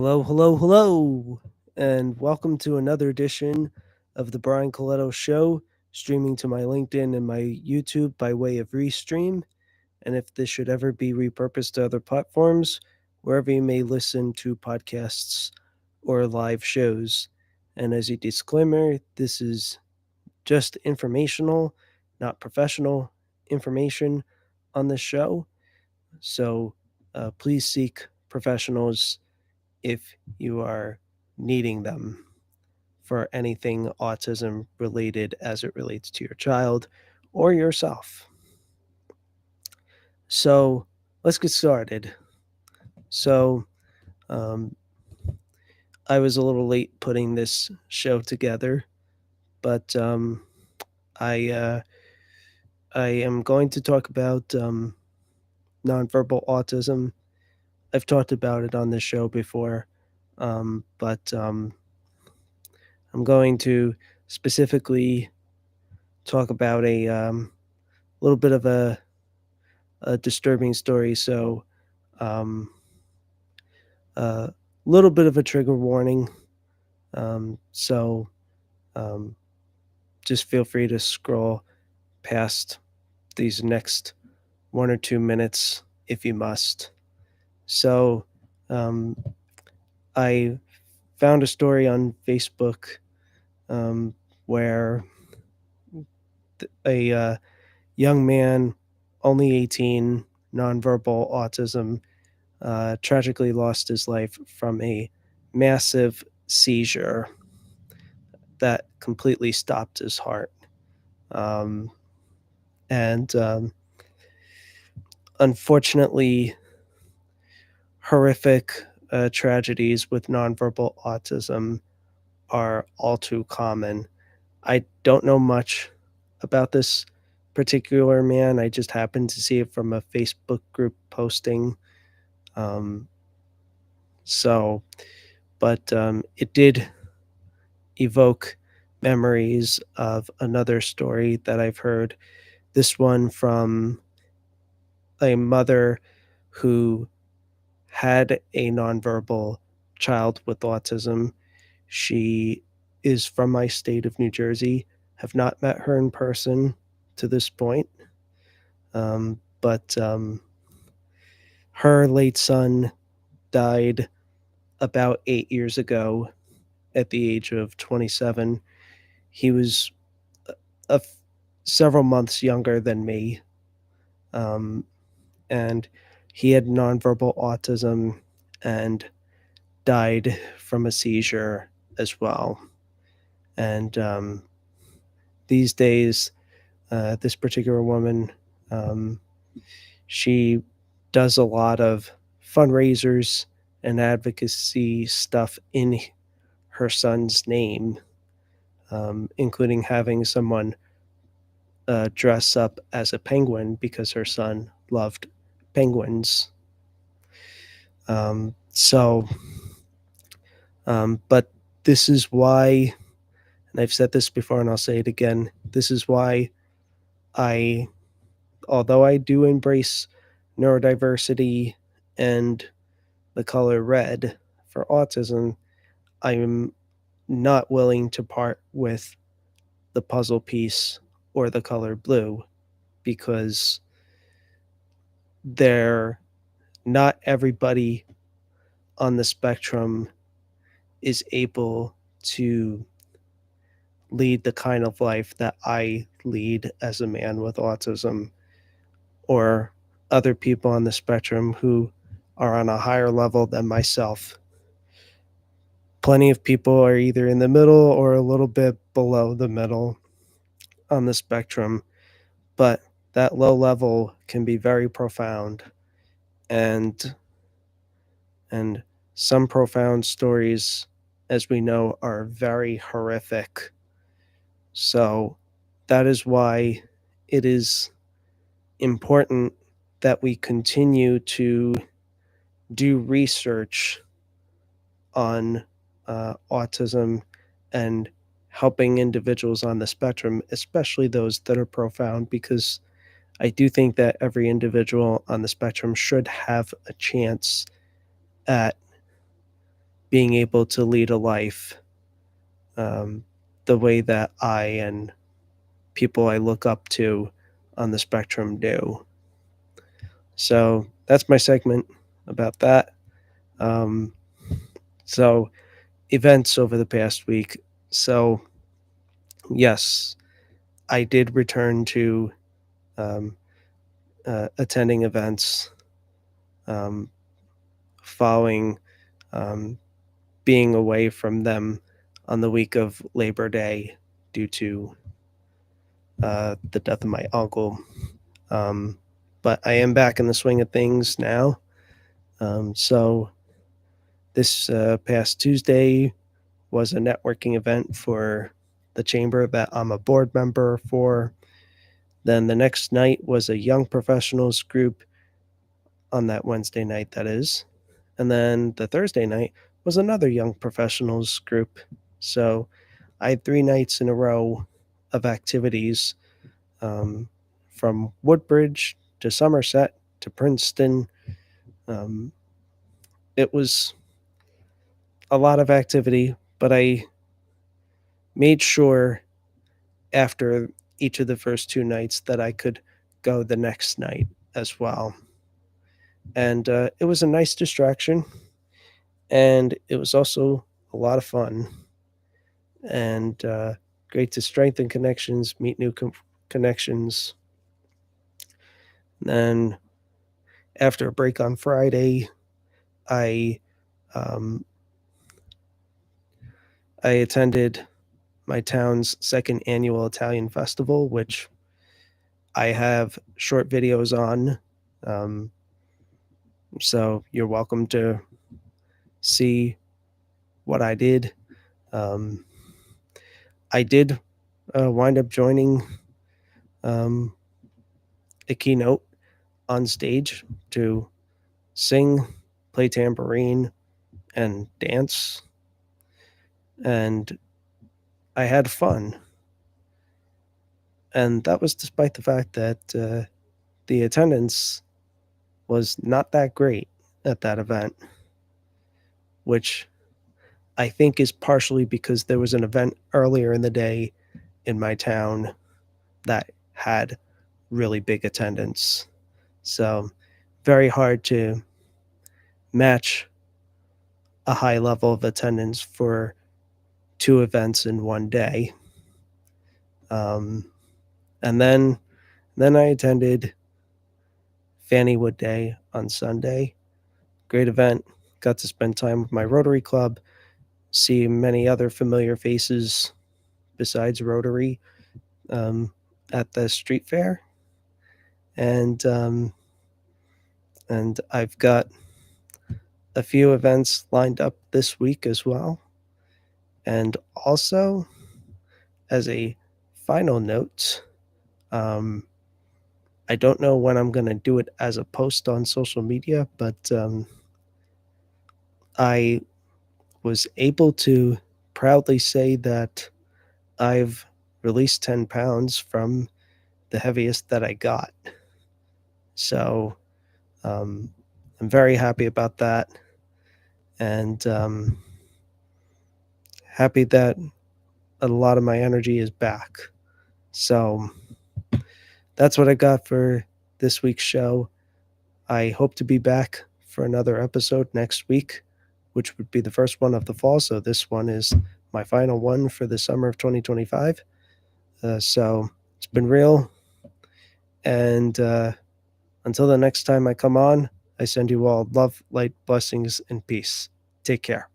Hello, hello, hello, and welcome to another edition of the Brian Colletto Show, streaming to my LinkedIn and my YouTube by way of Restream. And if this should ever be repurposed to other platforms, wherever you may listen to podcasts or live shows. And as a disclaimer, this is just informational, not professional information on the show. So please seek professionals if you are needing them for anything autism related as it relates to your child or yourself. So let's get started. So um, I was a little late putting this show together, but I I am going to talk about nonverbal autism. I've talked about it on this show before, but I'm going to specifically talk about a little bit of a disturbing story. So, um, a little bit of a trigger warning. So, um, just feel free to scroll past these next 1 or 2 minutes if you must. So, um, I found a story on Facebook um, where a young man, only 18, nonverbal autism, tragically lost his life from a massive seizure that completely stopped his heart. Um, and unfortunately, horrific tragedies with nonverbal autism are all too common. I don't know much about this particular man. I just happened to see it from a Facebook group posting. Um, so, but it did evoke memories of another story that I've heard. This one from a mother who had a nonverbal child with autism. She is from my state of New Jersey. Have not met her in person to this point, but her late son died about 8 years ago at the age of 27. He was a f- several months younger than me, um, and he had nonverbal autism and died from a seizure as well. And these days, this particular woman, um, she does a lot of fundraisers and advocacy stuff in her son's name, including having someone dress up as a penguin because her son loved penguins. So, but this is why, and I've said this before and I'll say it again, this is why I, although I do embrace neurodiversity and the color red for autism, I'm not willing to part with the puzzle piece or the color blue because they're not everybody on the spectrum is able to lead the kind of life that I lead as a man with autism, or other people on the spectrum who are on a higher level than myself. Plenty of people are either in the middle or a little bit below the middle on the spectrum, but that low level can be very profound, and and some profound stories, as we know, are very horrific. So that is why it is important that we continue to do research on autism and helping individuals on the spectrum, especially those that are profound, because I do think that every individual on the spectrum should have a chance at being able to lead a life um, the way that I and people I look up to on the spectrum do. So that's my segment about that. Um, so, events over the past week. So, yes, I did return to um, attending events um, following um, being away from them on the week of Labor Day due to the death of my uncle. Um, but I am back in the swing of things now. So this past Tuesday was a networking event for the chamber that I'm a board member for. Then the next night was a young professionals group on that Wednesday night, that is. And then the Thursday night was another young professionals group. So I had 3 nights in a row of activities um, from Woodbridge to Somerset to Princeton. Um, it was a lot of activity, but I made sure after each of the first 2 nights that I could go the next night as well. And it was a nice distraction, and it was also a lot of fun and great to strengthen connections, meet new connections. Then after a break on Friday, I um, I attended my town's second annual Italian festival, which I have short videos on. Um, so you're welcome to see what I did. Um, I did wind up joining um, a keynote on stage to sing, play tambourine, and dance. And I had fun. And that was despite the fact that the attendance was not that great at that event, which I think is partially because there was an event earlier in the day in my town that had really big attendance. So, very hard to match a high level of attendance for 2 events in one day. Um, and then I attended Fannywood Day on Sunday. Great event. Got to spend time with my Rotary Club, see many other familiar faces besides Rotary um, at the street fair, and I've got a few events lined up this week as well. And also, as a final note, um, I don't know when I'm going to do it as a post on social media, but I was able to proudly say that I've released 10 pounds from the heaviest that I got. So um, I'm very happy about that, and happy that a lot of my energy is back. So that's what I got for this week's show. I hope to be back for another episode next week, which would be the first one of the fall. So this one is my final one for the summer of 2025. So it's been real. And until the next time I come on, I send you all love, light, blessings, and peace. Take care.